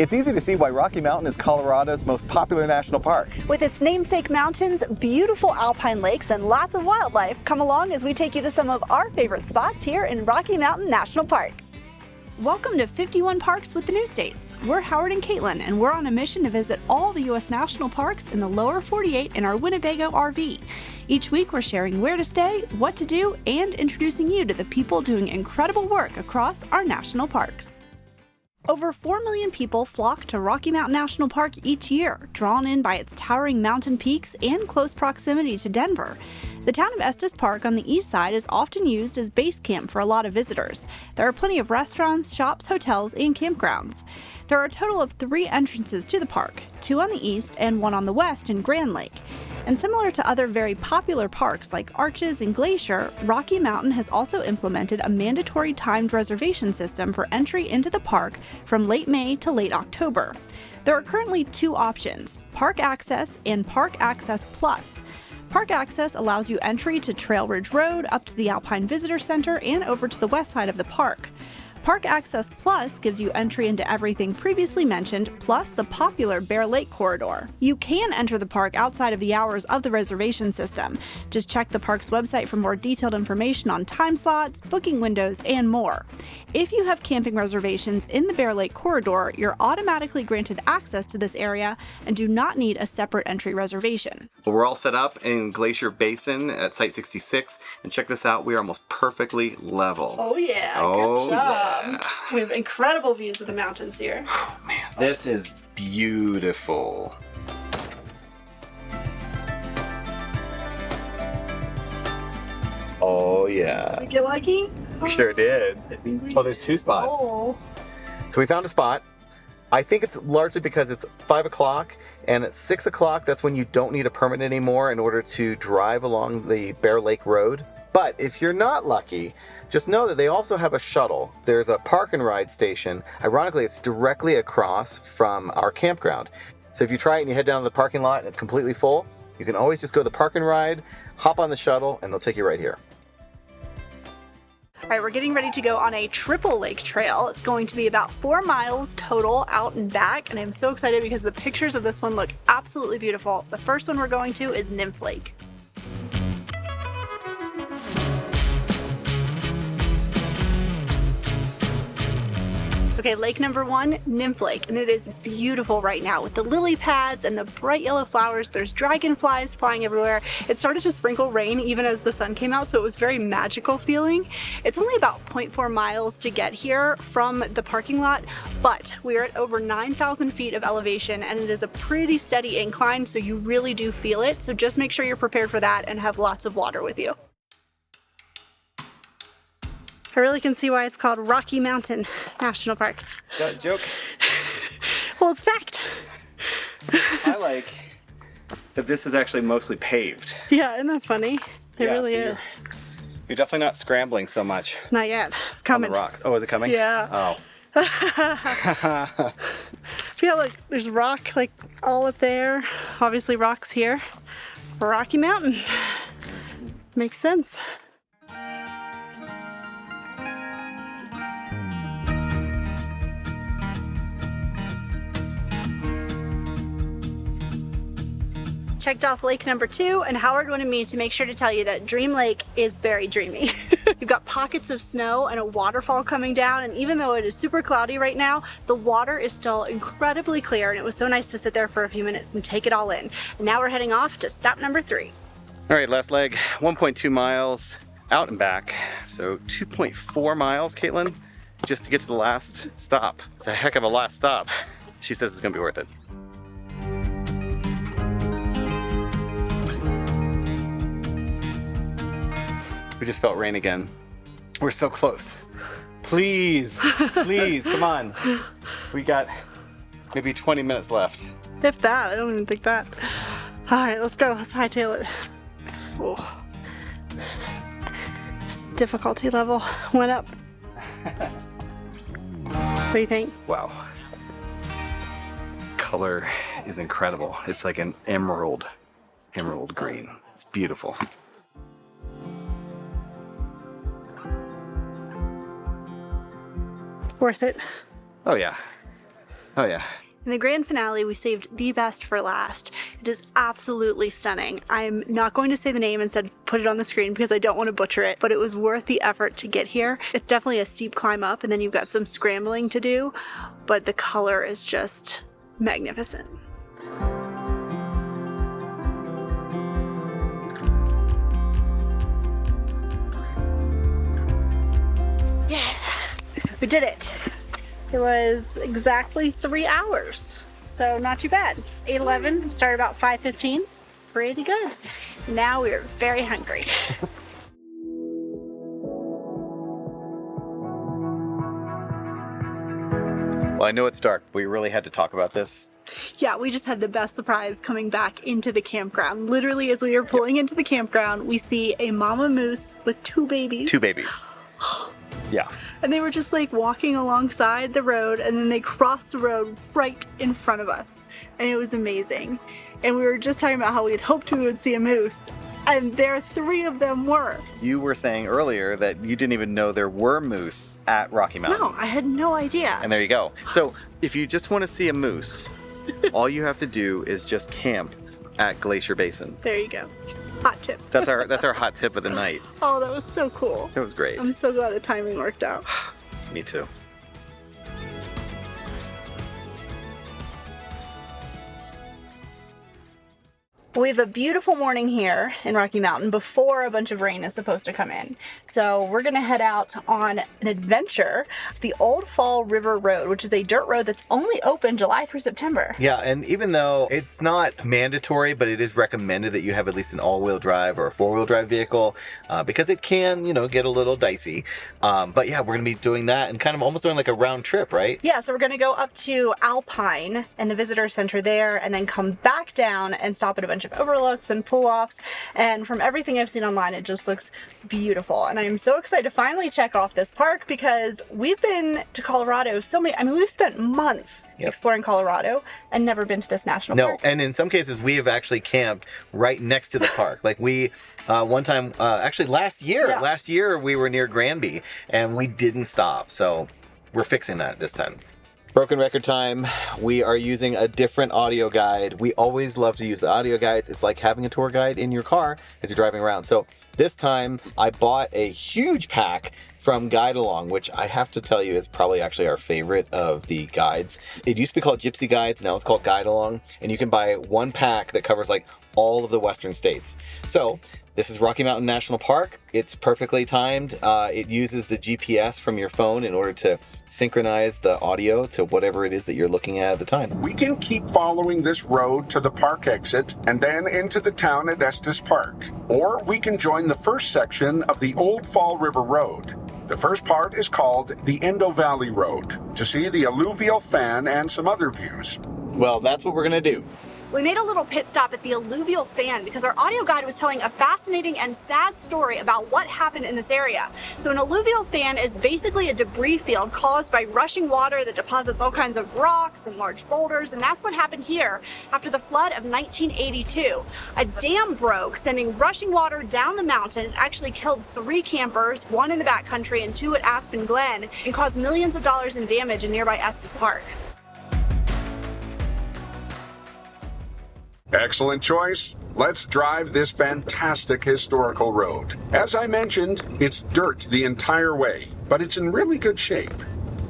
It's easy to see why Rocky Mountain is Colorado's most popular national park. With its namesake mountains, beautiful alpine lakes, and lots of wildlife, come along as we take you to some of our favorite spots here in Rocky Mountain National Park. Welcome to 51 Parks with the Newstates. We're Howard and Katelyn, and we're on a mission to visit all the U.S. national parks in the lower 48 in our Winnebago RV. Each week we're sharing where to stay, what to do, and introducing you to the people doing incredible work across our national parks. Over 4 million people flock to Rocky Mountain National Park each year, drawn in by its towering mountain peaks and close proximity to Denver. The town of Estes Park on the east side is often used as base camp for a lot of visitors. There are plenty of restaurants, shops, hotels, and campgrounds. There are a total of 3 entrances to the park, 2 on the east and 1 on the west in Grand Lake. And similar to other very popular parks like Arches and Glacier, Rocky Mountain has also implemented a mandatory timed reservation system for entry into the park from late May to late October. There are currently 2 options, Park Access and Park Access Plus. Park Access allows you entry to Trail Ridge Road, up to the Alpine Visitor Center, and over to the west side of the park. Park Access Plus gives you entry into everything previously mentioned, plus the popular Bear Lake corridor. You can enter the park outside of the hours of the reservation system. Just check the park's website for more detailed information on time slots, booking windows, and more. If you have camping reservations in the Bear Lake corridor, you're automatically granted access to this area and do not need a separate entry reservation. Well, we're all set up in Glacier Basin at Site 66, and check this out, we are almost perfectly level. Oh yeah, good job. Yeah. We have incredible views of the mountains here. Oh man, this is beautiful. Oh yeah. Did we get lucky? We sure did. Oh, there's 2 spots. Oh. So we found a spot. I think it's largely because it's 5 o'clock, and at 6 o'clock, that's when you don't need a permit anymore in order to drive along the Bear Lake Road. But if you're not lucky, just know that they also have a shuttle. There's a park and ride station. Ironically, it's directly across from our campground. So if you try it and you head down to the parking lot and it's completely full, you can always just go to the park and ride, hop on the shuttle, and they'll take you right here. All right, we're getting ready to go on a triple lake trail. It's going to be about 4 miles total out and back, and I'm so excited because the pictures of this one look absolutely beautiful. The first one we're going to is Nymph Lake. Okay, lake number 1, Nymph Lake, and it is beautiful right now with the lily pads and the bright yellow flowers. There's dragonflies flying everywhere. It started to sprinkle rain even as the sun came out, so it was very magical feeling. It's only about 0.4 miles to get here from the parking lot, but we're at over 9,000 feet of elevation, and it is a pretty steady incline, so you really do feel it. So just make sure you're prepared for that and have lots of water with you. I really can see why it's called Rocky Mountain National Park. Is that a joke? Well, it's fact. I like that this is actually mostly paved. Yeah, isn't that funny? It really is. You're definitely not scrambling so much. Not yet. It's coming. On the rocks. Oh, is it coming? Yeah. Oh. Yeah, look, there's rock like all up there. Obviously rocks here. Rocky Mountain. Makes sense. Checked off lake number 2, and Howard wanted me to make sure to tell you that Dream Lake is very dreamy. You've got pockets of snow and a waterfall coming down, and even though it is super cloudy right now, the water is still incredibly clear, and it was so nice to sit there for a few minutes and take it all in. And now we're heading off to stop number 3. All right, last leg, 1.2 miles out and back. So 2.4 miles, Katelyn, just to get to the last stop. It's a heck of a last stop. She says it's gonna be worth it. We just felt rain again. We're so close. Please, please, come on. We got maybe 20 minutes left. If that, I don't even think that. All right, let's go. Let's hightail it. Oh. Difficulty level went up. What do you think? Wow. Color is incredible. It's like an emerald green. It's beautiful. Worth it. Oh yeah. Oh yeah. In the grand finale, we saved the best for last. It is absolutely stunning. I'm not going to say the name, instead put it on the screen because I don't want to butcher it, but it was worth the effort to get here. It's definitely a steep climb up, and then you've got some scrambling to do, but the color is just magnificent. Yeah, we did it. It was exactly 3 hours, so not too bad. It's 8:11, started about 5:15, pretty good. Now we're very hungry. Well, I know it's dark, but we really had to talk about this. Yeah, we just had the best surprise coming back into the campground. Literally, as we were pulling into the campground, we see a mama moose with 2 babies. 2 babies. Yeah. And they were just like walking alongside the road, and then they crossed the road right in front of us. And it was amazing. And we were just talking about how we had hoped we would see a moose. And there 3 of them were. You were saying earlier that you didn't even know there were moose at Rocky Mountain. No, I had no idea. And there you go. So if you just want to see a moose, all you have to do is just camp at Glacier Basin. There you go. Hot tip. That's our hot tip of the night. Oh, that was so cool. It was great. I'm so glad the timing worked out. Me too. We have a beautiful morning here in Rocky Mountain before a bunch of rain is supposed to come in. So we're gonna head out on an adventure. It's the Old Fall River Road, which is a dirt road that's only open July through September. Yeah, and even though it's not mandatory, but it is recommended that you have at least an all-wheel drive or a four-wheel drive vehicle, because it can, get a little dicey. But yeah, we're gonna be doing that and kind of almost doing like a round trip, right? Yeah, so we're gonna go up to Alpine and the visitor center there, and then come back down and stop at a bunch of overlooks and pull-offs. And from everything I've seen online, it just looks beautiful. And I'm so excited to finally check off this park, because we've been to Colorado we've spent months exploring Colorado and never been to this national park. No, and in some cases we have actually camped right next to the park. Like we, one time, actually last year we were near Granby and we didn't stop. So we're fixing that this time. Broken record time. We are using a different audio guide. We always love to use the audio guides. It's like having a tour guide in your car as you're driving around. So this time I bought a huge pack from Guide Along, which I have to tell you is probably actually our favorite of the guides. It used to be called Gypsy Guides, now it's called Guide Along, and you can buy one pack that covers like all of the western states. So this is Rocky Mountain National Park. It's perfectly timed. It uses the GPS from your phone in order to synchronize the audio to whatever it is that you're looking at the time. We can keep following this road to the park exit and then into the town at Estes Park. Or we can join the first section of the Old Fall River Road. The first part is called the Indo Valley Road, to see the alluvial fan and some other views. Well, that's what we're gonna do. We made a little pit stop at the alluvial fan because our audio guide was telling a fascinating and sad story about what happened in this area. So an alluvial fan is basically a debris field caused by rushing water that deposits all kinds of rocks and large boulders, and that's what happened here after the flood of 1982. A dam broke, sending rushing water down the mountain. It actually killed 3 campers, 1 in the backcountry and 2 at Aspen Glen, and caused millions of dollars in damage in nearby Estes Park. Excellent choice. Let's drive this fantastic historical road. As I mentioned, it's dirt the entire way, but it's in really good shape.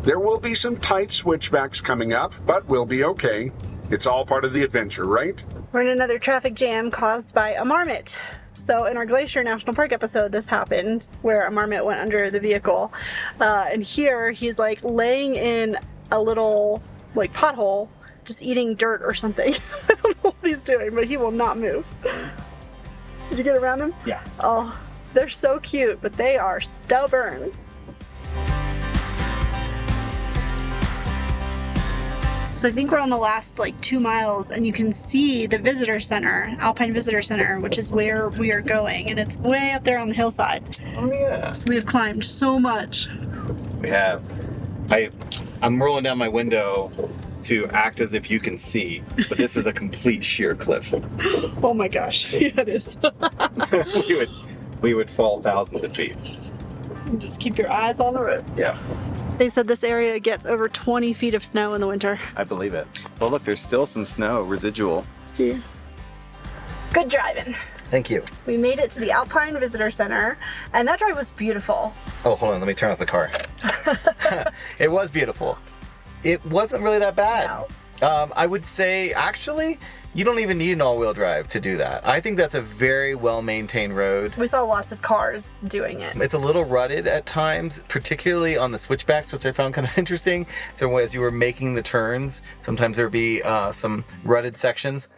There will be some tight switchbacks coming up, but we'll be okay. It's all part of the adventure, right? We're in another traffic jam caused by a marmot. So in our Glacier National Park episode, this happened where a marmot went under the vehicle. And here he's like laying in a little like pothole, just eating dirt or something. I don't know what he's doing, but he will not move. Did you get around him? Yeah. Oh, they're so cute, but they are stubborn. So I think we're on the last 2 miles, and you can see the visitor center, Alpine Visitor Center, which is where we are going, and it's way up there on the hillside. Oh yeah. So we have climbed so much. We have. I'm rolling down my window to act as if you can see, but this is a complete sheer cliff. Oh my gosh, yeah, it is. we would fall thousands of feet. Just keep your eyes on the road. Yeah. They said this area gets over 20 feet of snow in the winter. I believe it. Well, look, there's still some snow residual. Yeah. Good driving. Thank you. We made it to the Alpine Visitor Center, and that drive was beautiful. Oh, hold on, let me turn off the car. It was beautiful. It wasn't really that bad. No. I would say, actually, you don't even need an all-wheel drive to do that. I think that's a very well-maintained road. We saw lots of cars doing it. It's a little rutted at times, particularly on the switchbacks, which I found kind of interesting. So as you were making the turns, sometimes there would be some rutted sections.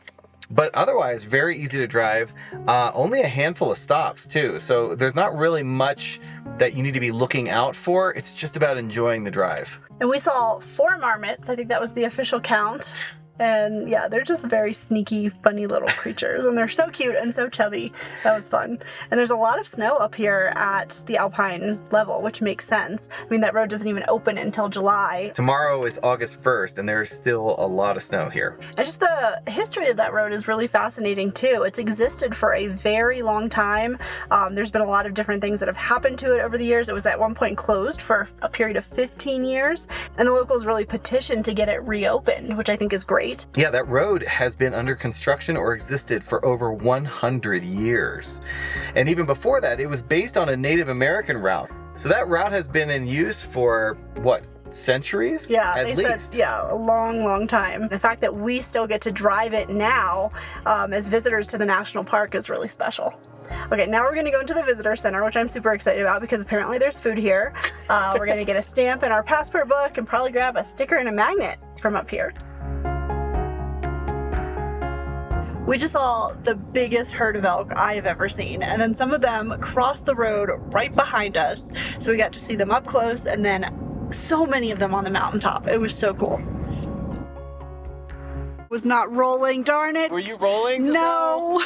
But otherwise, very easy to drive. Only a handful of stops, too. So there's not really much that you need to be looking out for. It's just about enjoying the drive. And we saw 4 marmots. I think that was the official count. And yeah, they're just very sneaky, funny little creatures. And they're so cute and so chubby. That was fun. And there's a lot of snow up here at the Alpine level, which makes sense. I mean, that road doesn't even open until July. Tomorrow is August 1st, and there's still a lot of snow here. And just the history of that road is really fascinating, too. It's existed for a very long time. There's been a lot of different things that have happened to it over the years. It was at one point closed for a period of 15 years. And the locals really petitioned to get it reopened, which I think is great. Yeah, that road has been under construction or existed for over 100 years. And even before that, it was based on a Native American route. So that route has been in use for, what, centuries? Yeah, at least. Said, yeah, a long, long time. The fact that we still get to drive it now as visitors to the national park is really special. Okay, now we're going to go into the visitor center, which I'm super excited about because apparently there's food here. We're going to get a stamp in our passport book and probably grab a sticker and a magnet from up here. We just saw the biggest herd of elk I have ever seen, and then some of them crossed the road right behind us, so we got to see them up close, and then so many of them on the mountaintop. It was so cool. Was not rolling, darn it. Were you rolling? No.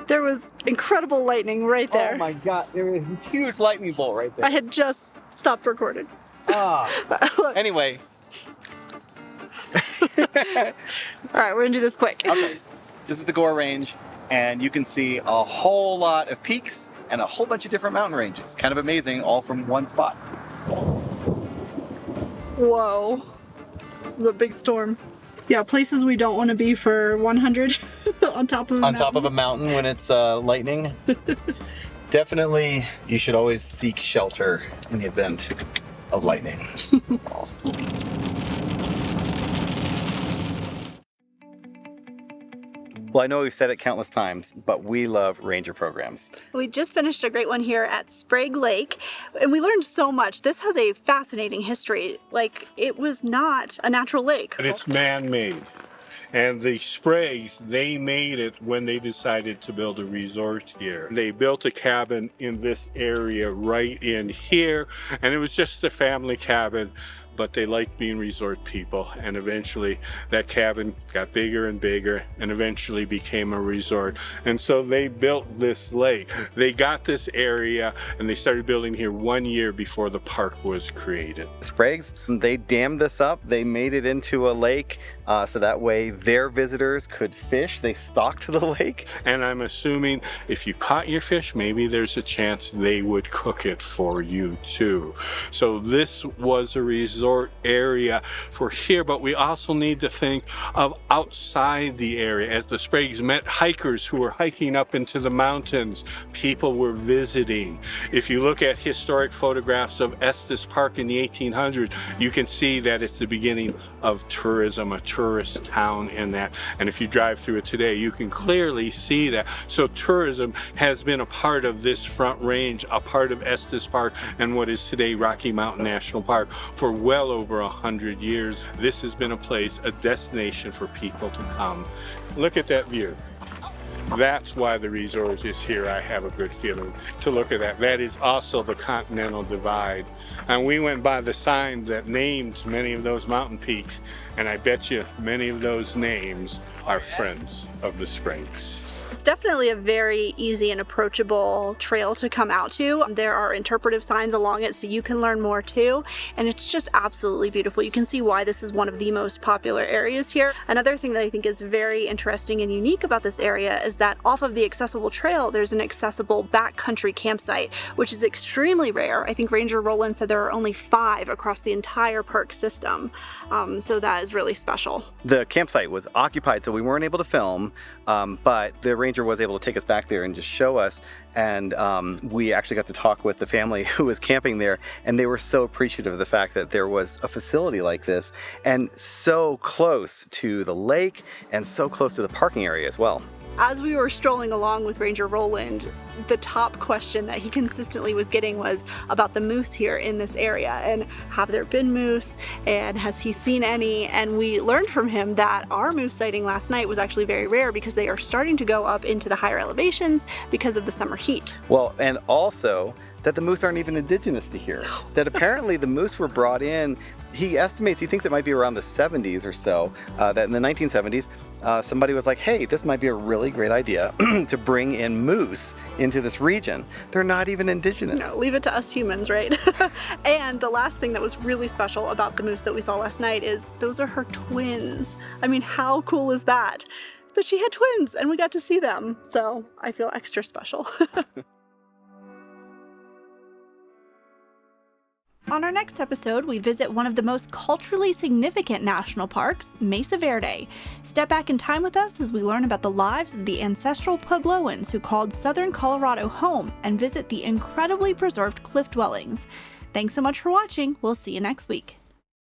There was incredible lightning right there. Oh my god, there was a huge lightning bolt right there. I had just stopped recording. Anyway. All right, we're gonna do this quick. Okay, this is the Gore Range, and you can see a whole lot of peaks and a whole bunch of different mountain ranges. Kind of amazing, all from one spot. Whoa, this is a big storm. Yeah, places we don't want to be for 100 on top of a mountain. Top of a mountain when it's lightning. Definitely, you should always seek shelter in the event of lightning. Well, I know we've said it countless times, but we love ranger programs. We just finished a great one here at Sprague Lake, and we learned so much. This has a fascinating history. Like, it was not a natural lake. And it's man-made. And the Spragues, they made it when they decided to build a resort here. They built a cabin in this area right in here, and it was just a family cabin, but they liked being resort people, and eventually that cabin got bigger and bigger and eventually became a resort. And so they built this lake. They got this area and they started building here 1 year before the park was created. Spragues, they dammed this up. They made it into a lake so that way their visitors could fish. They stocked the lake. And I'm assuming if you caught your fish, maybe there's a chance they would cook it for you too. So this was a resort area for here, but we also need to think of outside the area. As the Spragues met hikers who were hiking up into the mountains, people were visiting. If you look at historic photographs of Estes Park in the 1800s, you can see that it's the beginning of tourism, a tourist town in that. And if you drive through it today, you can clearly see that. So tourism has been a part of this Front Range, a part of Estes Park and what is today Rocky Mountain National Park for well over 100 years. This has been a place, a destination for people to come. Look at that view. That's why the resort is here. I have a good feeling to look at that. That is also the Continental Divide. And we went by the sign that named many of those mountain peaks, and I bet you many of those names are friends of the Spragues. It's definitely a very easy and approachable trail to come out to. There are interpretive signs along it so you can learn more too, and it's just absolutely beautiful. You can see why this is one of the most popular areas here. Another thing that I think is very interesting and unique about this area is is that off of the accessible trail, there's an accessible backcountry campsite, which is extremely rare. I think Ranger Roland said there are only 5 across the entire park system. So that is really special. The campsite was occupied, so we weren't able to film, but the ranger was able to take us back there and just show us. And we actually got to talk with the family who was camping there, and they were so appreciative of the fact that there was a facility like this and so close to the lake and so close to the parking area as well. As we were strolling along with Ranger Roland, the top question that he consistently was getting was about the moose here in this area, and have there been moose, and has he seen any? And we learned from him that our moose sighting last night was actually very rare because they are starting to go up into the higher elevations because of the summer heat. Well, and also that the moose aren't even indigenous to here. That apparently the moose were brought in, he thinks it might be around the 70s or so, that in the 1970s, somebody was like, hey, this might be a really great idea to bring in moose into this region. They're not even indigenous. No, leave it to us humans, right? And the last thing that was really special about the moose that we saw last night is those are her twins. I mean, how cool is that? That she had twins and we got to see them. So I feel extra special. On our next episode, we visit one of the most culturally significant national parks, Mesa Verde. Step back in time with us as we learn about the lives of the ancestral Puebloans who called southern Colorado home and visit the incredibly preserved cliff dwellings. Thanks so much for watching. We'll see you next week.